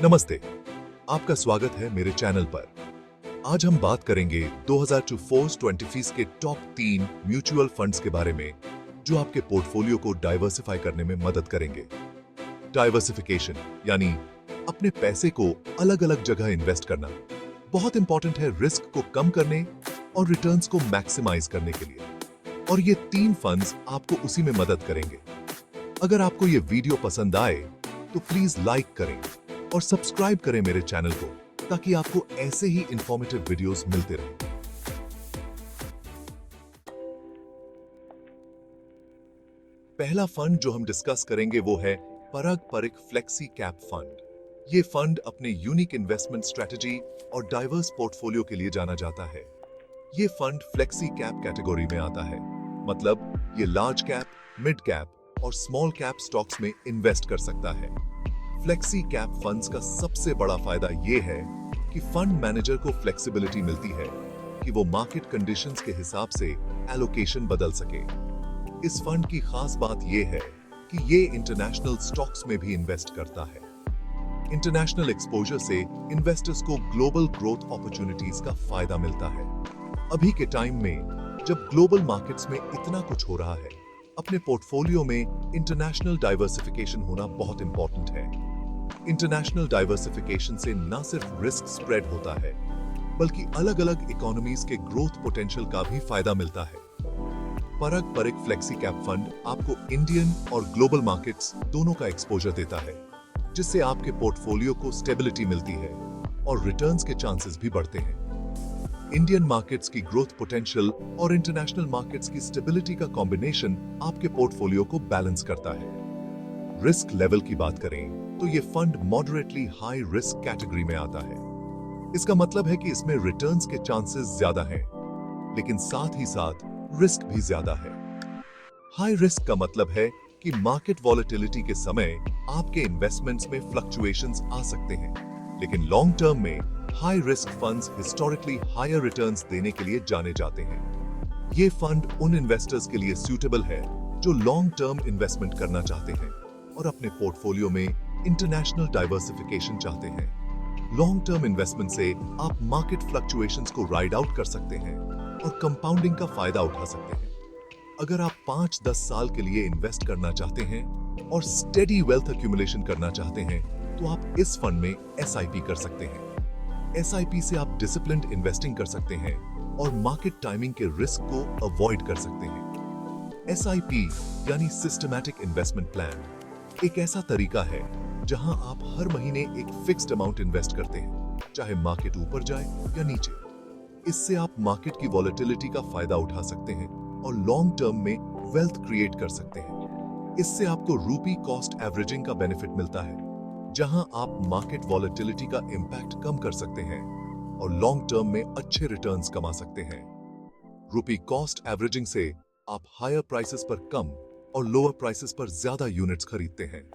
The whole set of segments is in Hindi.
नमस्ते, आपका स्वागत है मेरे चैनल पर। आज हम बात करेंगे 2024-25 के टॉप 3 म्यूचुअल फंड्स के बारे में जो आपके पोर्टफोलियो को डाइवर्सिफाई करने में मदद करेंगे। डाइवर्सिफिकेशन यानी अपने पैसे को अलग-अलग जगह इन्वेस्ट करना बहुत इंपॉर्टेंट है रिस्क को कम करने और रिटर्न्स को मैक्सिमाइज करने के लिए। और ये 3 फंड्स आपको उसी में मदद करेंगे। अगर आपको ये वीडियो पसंद आए तो प्लीज लाइक करें और सब्सक्राइब करें मेरे चैनल को ताकि आपको ऐसे ही इंफॉर्मेटिव वीडियोस मिलते रहें। पहला फंड जो हम डिस्कस करेंगे वो है परग परिक फ्लेक्सी कैप फंड। ये फंड अपने यूनिक इन्वेस्टमेंट स्ट्रेटजी और डाइवर्स पोर्टफोलियो के लिए जाना जाता है। ये फंड फ्लेक्सी कैप कैटेगरी में आता है, मतलब ये लार्ज कैप, मिड कैप और स्मॉल कैप स्टॉक्स में इन्वेस्ट कर सकता है। फ्लेक्सी कैप फंड्स का सबसे बड़ा फायदा ये है कि फंड मैनेजर को फ्लेक्सिबिलिटी मिलती है कि वो मार्केट कंडीशंस के हिसाब से एलोकेशन बदल सके। इस फंड की खास बात ये है कि ये इंटरनेशनल स्टॉक्स में भी इन्वेस्ट करता है। इंटरनेशनल एक्सपोजर से इन्वेस्टर्स को ग्लोबल ग्रोथ अपॉर्चुनिटीज का फायदा मिलता है। अभी के टाइम में जब ग्लोबल मार्केट्स में इतना कुछ हो रहा है, अपने पोर्टफोलियो में इंटरनेशनल डाइवर्सिफिकेशन होना बहुत इंपॉर्टेंट है। इंटरनेशनल डाइवर्सिफिकेशन से न सिर्फ रिस्क स्प्रेड होता है, बल्कि अलग-अलग इकोनॉमीज के ग्रोथ पोटेंशियल का भी फायदा मिलता है। परग परिक फ्लेक्सी कैप फंड आपको इंडियन और ग्लोबल मार्केट्स दोनों का एक्सपोजर देता है, जिससे आपके पोर्टफोलियो को स्टेबिलिटी मिलती है और रिटर्न्स के चांसेस भी बढ़ते हैं। इंडियन मार्केट्स की ग्रोथ पोटेंशियल और इंटरनेशनल मार्केट्स की स्टेबिलिटी का कॉम्बिनेशन आपके पोर्टफोलियो को बैलेंस करता है। रिस्क लेवल की बात करें तो ये fund moderately high risk category में आता है। इसका मतलब है कि इसमें रिटर्न्स के चांसेस ज्यादा हैं, लेकिन साथ ही साथ रिस्क भी ज्यादा है। हाई रिस्क का मतलब है कि मार्केट वॉलेटिलिटी के समय आपके इन्वेस्टमेंट्स में फ्लक्चुएशंस आ सकते हैं, लेकिन लॉन्ग टर्म में high risk funds historically higher returns देने के लिए जाने जाते हैं। ये फंड उन इन्वेस्टर्स के लिए सूटेबल है जो लॉन्ग टर्म इन्वेस्टमेंट करना चाहते हैं और अपने पोर्टफोलियो में इंटरनेशनल डाइवर्सिफिकेशन चाहते हैं। लॉन्ग टर्म इन्वेस्टमेंट से आप मार्केट फ्लक्चुएशंस को राइड आउट कर सकते हैं और कंपाउंडिंग का फायदा उठा सकते हैं। अगर आप 5-10 साल के लिए इन्वेस्ट करना चाहते हैं और स्टेडी वेल्थ एक्यूमुलेशन करना चाहते हैं, तो आप इस फंड में एसआईपी कर सकते हैं। एसआईपी से आप डिसिप्लिन्ड इन्वेस्टिंग कर सकते हैं और मार्केट टाइमिंग के रिस्क को अवॉइड कर सकते हैं। एसआईपी यानी सिस्टमैटिक इन्वेस्टमेंट प्लान एक ऐसा तरीका है जहां आप हर महीने एक फिक्स्ड अमाउंट इन्वेस्ट करते हैं, चाहे मार्केट ऊपर जाए या नीचे। इससे आप मार्केट की वॉलेटिलिटी का फायदा उठा सकते हैं और लॉन्ग टर्म में वेल्थ क्रिएट कर सकते हैं। इससे आपको रूपी कॉस्ट एवरेजिंग का बेनिफिट मिलता है, जहां आप मार्केट वॉलेटिलिटी का इंपैक्ट कम कर सकते हैं और लॉन्ग टर्म में अच्छे रिटर्न्स कमा सकते हैं। रूपी कॉस्ट एवरेजिंग से आप हायर प्राइसेस पर कम और लोअर प्राइसेस पर ज्यादा यूनिट्स खरीदते हैं।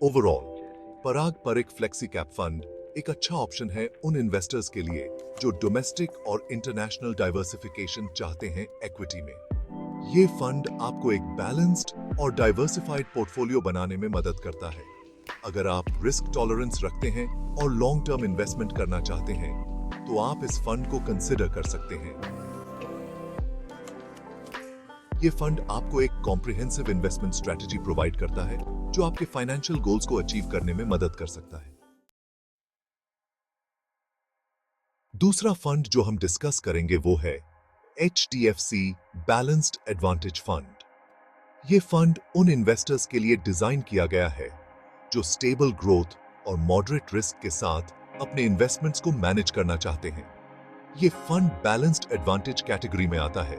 ओवरऑल पराग परिक फ्लेक्सी कैप फंड एक अच्छा ऑप्शन है उन इन्वेस्टर्स के लिए जो डोमेस्टिक और इंटरनेशनल डाइवर्सिफिकेशन चाहते हैं इक्विटी में। ये फंड आपको एक बैलेंस्ड और डाइवर्सिफाइड पोर्टफोलियो बनाने में मदद करता है। अगर आप रिस्क टॉलरेंस रखते हैं और लॉन्ग टर्म इन्वेस्टमेंट करना चाहते हैं, तो आप इस फंड को कंसिडर कर सकते हैं। ये फंड आपको एक कॉम्प्रिहेंसिव इन्वेस्टमेंट स्ट्रेटजी प्रोवाइड करता है जो आपके फाइनेंशियल गोल्स को अचीव करने में मदद कर सकता है। दूसरा फंड जो हम डिस्कस करेंगे वो है HDFC बैलेंस्ड एडवांटेज फंड। ये फंड उन इन्वेस्टर्स के लिए डिजाइन किया गया है जो स्टेबल ग्रोथ और मॉडरेट रिस्क के साथ अपने इन्वेस्टमेंट्स को मैनेज करना चाहते हैं। ये फंड बैलेंस्ड एडवांटेज कैटेगरी में आता है,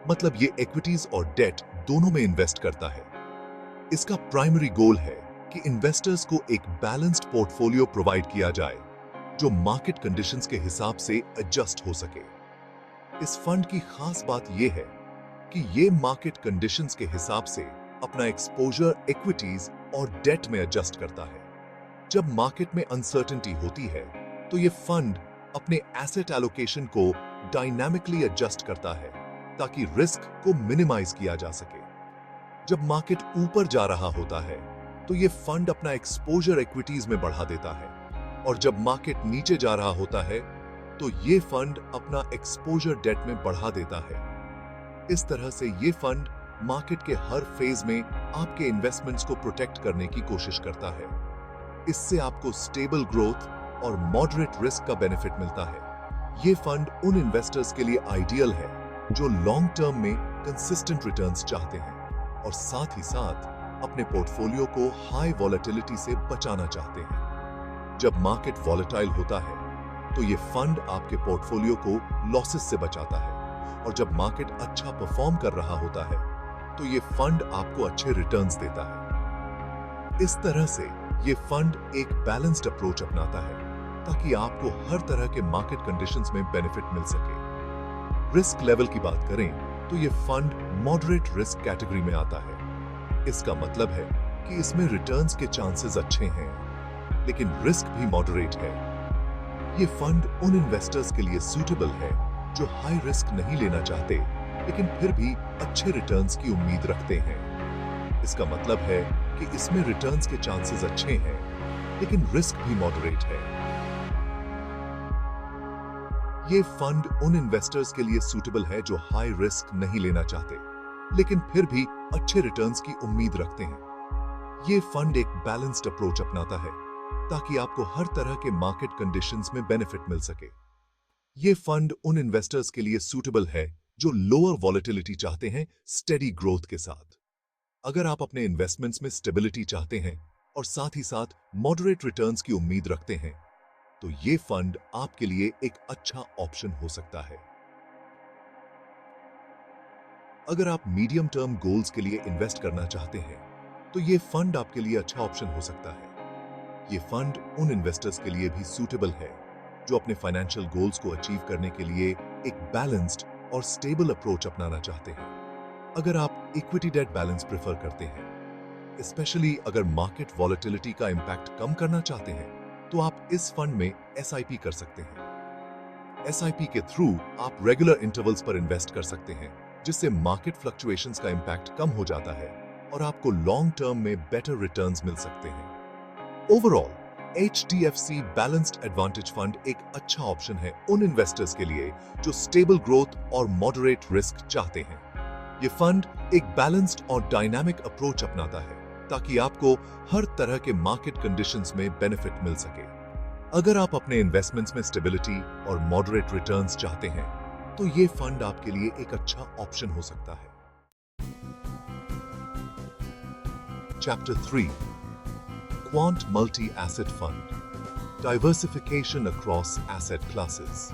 मतलब ये इक्विटीज और डेट दोनों में इन्वेस्ट करता है। इसका प्राइमरी गोल है कि इन्वेस्टर्स को एक बैलेंस्ड पोर्टफोलियो प्रोवाइड किया जाए जो मार्केट कंडीशंस के हिसाब से एडजस्ट हो सके। इस फंड की खास बात यह है कि ये मार्केट कंडीशंस के हिसाब से अपना एक्सपोजर इक्विटीज और डेट में एडजस्ट करता है। जब मार्केट में अनसर्टेनिटी होती है, तो ये फंड अपने एसेट एलोकेशन को डायनामिकली एडजस्ट करता है ताकि रिस्क को मिनिमाइज किया जा सके। जब मार्केट ऊपर जा रहा होता है, तो ये फंड अपना एक्सपोजर इक्विटीज में बढ़ा देता है और जब मार्केट नीचे जा रहा होता है तो ये फंड अपना एक्सपोजर डेट में बढ़ा देता है। इस तरह से ये फंड मार्केट के हर फेज में आपके इन्वेस्टमेंट्स को प्रोटेक्ट करने की कोशिश करता है। इससे आपको स्टेबल ग्रोथ और मॉडरेट रिस्क का बेनिफिट मिलता है। ये फंड उन इन्वेस्टर्स के लिए आइडियल है जो लॉन्ग टर्म में कंसिस्टेंट रिटर्न्स चाहते हैं और साथ ही साथ अपने पोर्टफोलियो को हाई वॉलेटिलिटी से बचाना चाहते हैं। जब मार्केट वॉलेटाइल होता है तो ये फंड आपके पोर्टफोलियो को लॉसेस से बचाता है और जब मार्केट अच्छा परफॉर्म कर रहा होता है तो ये फंड आपको अच्छे रिटर्न्स देता है। इस तरह से ये फंड एक बैलेंस्ड अप्रोच अपनाता है ताकि आपको हर तरह के मार्केट कंडीशंस में बेनिफिट मिल सके। रिस्क लेवल की बात करें तो ये फंड मॉडरेट रिस्क कैटेगरी में आता है। इसका मतलब है कि इसमें रिटर्न्स के चांसेस अच्छे हैं, लेकिन रिस्क भी मॉडरेट है। ये फंड उन इन्वेस्टर्स के लिए सूटेबल है जो हाई रिस्क नहीं लेना चाहते, लेकिन फिर भी अच्छे रिटर्न्स की उम्मीद रखते हैं। इसका मतलब है कि इसमें रिटर्न्स के चांसेस अच्छे हैं, लेकिन रिस्क भी मॉडरेट है। ये फंड उन इन्वेस्टर्स के लिए सूटेबल है जो हाई रिस्क नहीं लेना चाहते, लेकिन फिर भी अच्छे रिटर्न्स की उम्मीद रखते हैं। ये फंड एक बैलेंस्ड अप्रोच अपनाता है ताकि आपको हर तरह के मार्केट कंडीशंस में बेनिफिट मिल सके। ये फंड उन इन्वेस्टर्स के लिए सूटेबल है जो लोअर वॉलेटिलिटी चाहते हैं स्टेडी ग्रोथ के साथ। अगर आप अपने इन्वेस्टमेंट्स में स्टेबिलिटी चाहते हैं और साथ ही साथ मॉडरेट रिटर्न्स की उम्मीद रखते हैं तो ये फंड आपके लिए एक अच्छा ऑप्शन हो सकता है। अगर आप मीडियम टर्म गोल्स के लिए इन्वेस्ट करना चाहते हैं तो ये फंड आपके लिए अच्छा ऑप्शन हो सकता है। ये फंड उन इन्वेस्टर्स के लिए भी सूटेबल है जो अपने फाइनेंशियल गोल्स को अचीव करने के लिए एक बैलेंस्ड और स्टेबल अप्रोच अपनाना चाहते हैं। अगर आप इक्विटी डेट बैलेंस प्रेफर करते हैं, स्पेशली अगर मार्केट वॉलेटिलिटी का इंपैक्ट कम करना चाहते हैं, तो आप इस फंड में एसआईपी कर सकते हैं। एसआईपी के थ्रू आप रेगुलर इंटरवल्स पर इन्वेस्ट कर सकते हैं, जिससे मार्केट फ्लक्चुएशंस का इंपैक्ट कम हो जाता है और आपको लॉन्ग टर्म में बेटर रिटर्न्स मिल सकते हैं। Overall HDFC balanced advantage fund एक अच्छा ऑप्शन है उन इन्वेस्टर्स के लिए जो स्टेबल ग्रोथ और मॉडरेट रिस्क चाहते हैं। ये फंड एक बैलेंस्ड और डायनामिक अप्रोच अपनाता है ताकि आपको हर तरह के मार्केट कंडीशंस में बेनिफिट मिल सके। अगर आप अपने इन्वेस्टमेंट्स में स्टेबिलिटी और मॉडरेट रिटर्न्स चाहते हैं तो ये फंड आपके लिए एक अच्छा ऑप्शन हो सकता है। Chapter 3 quant multi asset fund diversification across asset classes.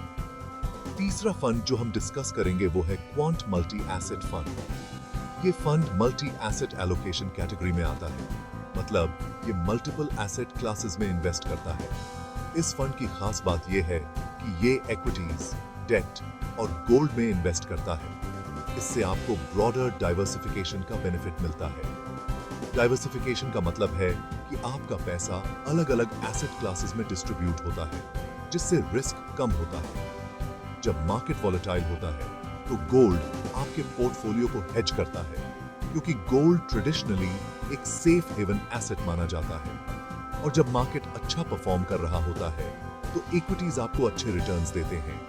तीसरा फंड जो हम डिस्कस करेंगे वो है क्वांट मल्टी एसेट फंड। ये fund multi asset allocation category में आता है, मतलब ये मल्टीपल एसेट क्लासेस में इन्वेस्ट करता है। इस फंड की खास बात यह है कि ये इक्विटीज, डेट और गोल्ड में इन्वेस्ट करता है। इससे आपको ब्रॉडर डाइवर्सिफिकेशन का बेनिफिट मिलता है। डाइवर्सिफिकेशन का मतलब है कि आपका पैसा अलग अलग एसेट क्लासेस में डिस्ट्रीब्यूट होता है, जिससे रिस्क कम होता है। जब मार्केट वॉलेटाइल होता है तो गोल्ड आपके पोर्टफोलियो को हेज करता है, क्योंकि गोल्ड ट्रेडिशनली एक सेफ हेवन एसेट माना जाता है। और जब मार्केट अच्छा परफॉर्म कर रहा होता है तो इक्विटीज आपको अच्छे रिटर्न्स देते हैं।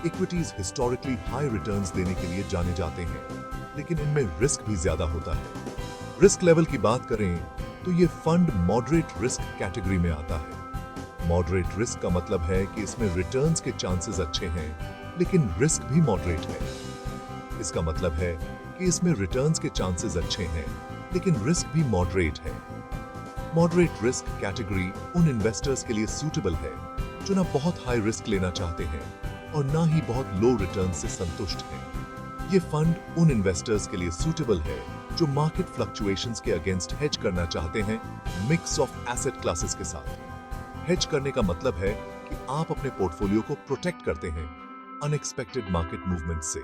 इक्विटीज हिस्टोरिकली हाई रिटर्न्स देने के लिए जाने जाते हैं, लेकिन इनमें रिस्क भी ज्यादा होता है। रिस्क लेवल की बात करें तो ये फंड मॉडरेट रिस्क कैटेगरी में आता है। मॉडरेट रिस्क का मतलब है कि इसमें रिटर्न्स के चांसेस अच्छे हैं, लेकिन रिस्क भी मॉडरेट है। इसका मतलब है कि इसमें रिटर्न्स के चांसेस अच्छे हैं, लेकिन रिस्क भी मॉडरेट है। मॉडरेट रिस्क कैटेगरी उन इन्वेस्टर्स के लिए सूटेबल है जो ना बहुत हाई रिस्क लेना चाहते हैं और ना ही बहुत लो रिटर्न से संतुष्ट हैं। ये फंड उन इन्वेस्टर्स के लिए सूटेबल है जो मार्केट फ्लक्चुएशंस के अगेंस्ट हेज करना चाहते हैं मिक्स ऑफ एसेट क्लासेस के साथ। हेज करने का मतलब है कि आप अपने पोर्टफोलियो को प्रोटेक्ट करते हैं अनएक्सपेक्टेड मार्केट मूवमेंट से।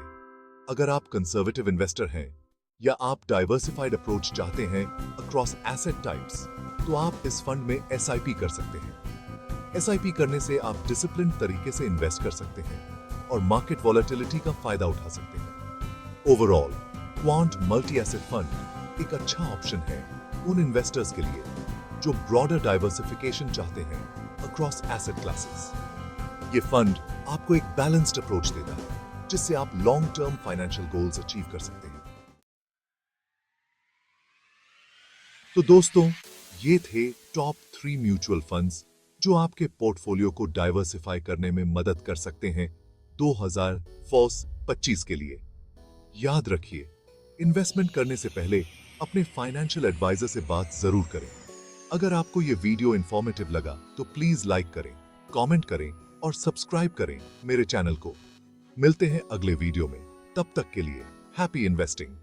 अगर आप कंजर्वेटिव इन्वेस्टर हैं या आप डाइवर्सिफाइड अप्रोच चाहते हैं अक्रॉस एसेट टाइप्स, तो आप इस फंड में एसआईपी कर सकते हैं। एसआईपी करने से आप डिसिप्लिन तरीके से इन्वेस्ट कर सकते हैं और मार्केट वॉलेटिलिटी का फायदा उठा सकते हैं। Overall quant multi asset fund एक अच्छा ऑप्शन है उन इन्वेस्टर्स के लिए जो ब्रॉडर डाइवर्सिफिकेशन चाहते हैं अक्रॉस एसेट क्लासेस। ये फंड आपको एक बैलेंस्ड अप्रोच देता है जिससे आप long term financial goals achieve कर सकते हैं। तो दोस्तों, ये थे टॉप 3 म्यूचुअल फंड्स जो आपके पोर्टफोलियो को डाइवर्सिफाई करने में मदद कर सकते हैं 2025 के लिए। याद रखिए, इन्वेस्टमेंट करने से पहले अपने फाइनेंशियल एडवाइजर से बात जरूर करें। अगर आपको ये वीडियो इंफॉर्मेटिव लगा तो प्लीज लाइक करें, कमेंट करें और सब्सक्राइब करें मेरे चैनल को। मिलते हैं अगले वीडियो में, तब तक के लिए हैप्पी इन्वेस्टिंग।